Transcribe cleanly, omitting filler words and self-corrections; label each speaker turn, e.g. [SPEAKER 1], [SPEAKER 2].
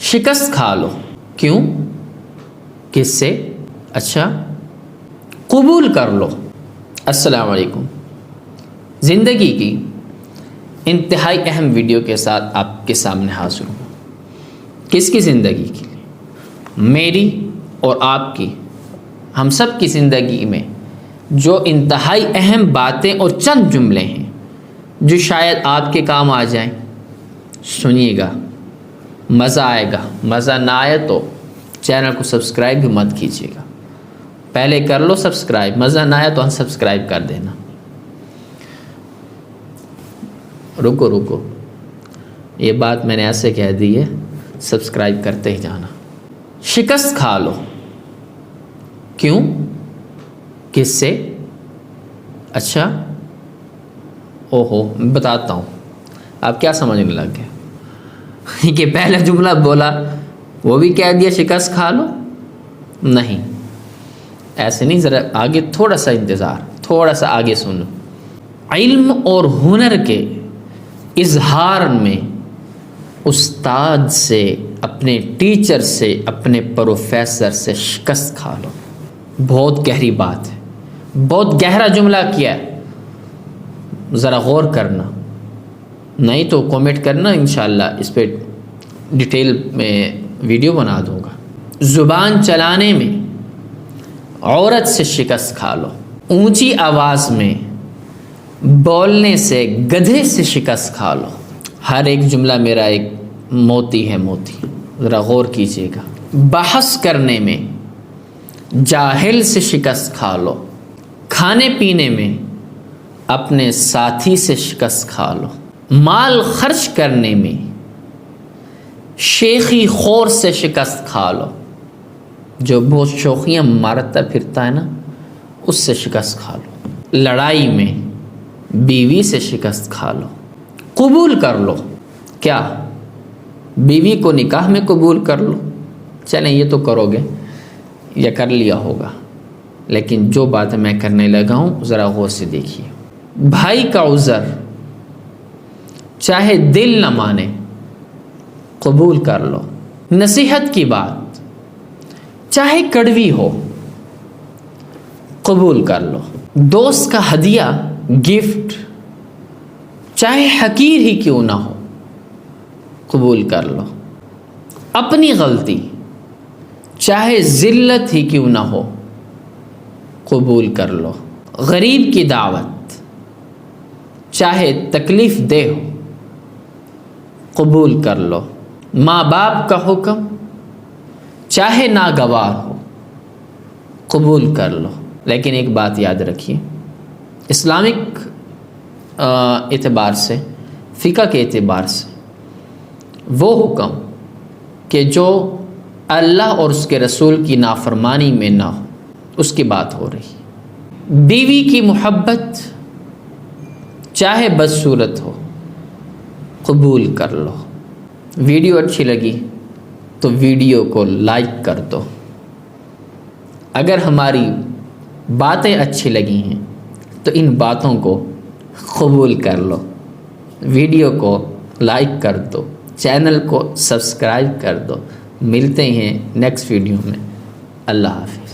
[SPEAKER 1] شکست کھا لو. کیوں؟ کس سے؟ اچھا، قبول کر لو. السلام علیکم. زندگی کی انتہائی اہم ویڈیو کے ساتھ آپ کے سامنے حاضر ہوں. کس کی زندگی کی؟ میری اور آپ کی، ہم سب کی زندگی میں جو انتہائی اہم باتیں اور چند جملے ہیں جو شاید آپ کے کام آ جائیں. سنیے گا، مزہ آئے گا. مزہ نہ آئے تو چینل کو سبسکرائب بھی مت کیجیے گا. پہلے کر لو سبسکرائب، مزہ نہ آئے تو انسبسکرائب کر دینا. رکو، یہ بات میں نے ایسے کہہ دی ہے، سبسکرائب کرتے ہی جانا. شکست کھا لو. کیوں؟ کس سے؟ اچھا، اوہو، بتاتا ہوں. آپ کیا سمجھنے لگ گئے کہ پہلا جملہ بولا وہ بھی کہہ دیا شکست کھا لو؟ نہیں، ایسے نہیں. ذرا آگے تھوڑا سا انتظار، تھوڑا سا آگے سنو. علم اور ہنر کے اظہار میں استاد سے، اپنے ٹیچر سے، اپنے پروفیسر سے شکست کھا لو. بہت گہری بات ہے، بہت گہرا جملہ کیا ہے. ذرا غور کرنا، نہیں تو کومنٹ کرنا، انشاءاللہ اس پہ ڈیٹیل میں ویڈیو بنا دوں گا. زبان چلانے میں عورت سے شکست کھا لو. اونچی آواز میں بولنے سے گدھے سے شکست کھا لو. ہر ایک جملہ میرا ایک موتی ہے، موتی. ذرا غور کیجیے گا. بحث کرنے میں جاہل سے شکست کھا لو. کھانے پینے میں اپنے ساتھی سے شکست کھا لو. مال خرچ کرنے میں شیخی خور سے شکست کھا لو. جو بہت شوخیاں مارتا پھرتا ہے نا، اس سے شکست کھا لو. لڑائی میں بیوی سے شکست کھا لو. قبول کر لو. کیا؟ بیوی کو نکاح میں قبول کر لو. چلیں، یہ تو کرو گے یا کر لیا ہوگا، لیکن جو بات میں کرنے لگا ہوں ذرا غور سے دیکھیے. بھائی کا عذر چاہے دل نہ مانے قبول کر لو. نصیحت کی بات چاہے کڑوی ہو قبول کر لو. دوست کا ہدیہ، گفٹ، چاہے حقیر ہی کیوں نہ ہو قبول کر لو. اپنی غلطی چاہے ذلت ہی کیوں نہ ہو قبول کر لو. غریب کی دعوت چاہے تکلیف دہ ہو قبول کر لو. ماں باپ کا حکم چاہے ناگوار ہو قبول کر لو. لیکن ایک بات یاد رکھیے، اسلامک اعتبار سے، فقہ کے اعتبار سے، وہ حکم کہ جو اللہ اور اس کے رسول کی نافرمانی میں نہ ہو، اس کی بات ہو رہی. بیوی کی محبت چاہے بدصورت ہو قبول کر لو. ویڈیو اچھی لگی تو ویڈیو کو لائک کر دو. اگر ہماری باتیں اچھی لگی ہیں تو ان باتوں کو قبول کر لو. ویڈیو کو لائک کر دو، چینل کو سبسکرائب کر دو. ملتے ہیں نیکسٹ ویڈیو میں. اللہ حافظ.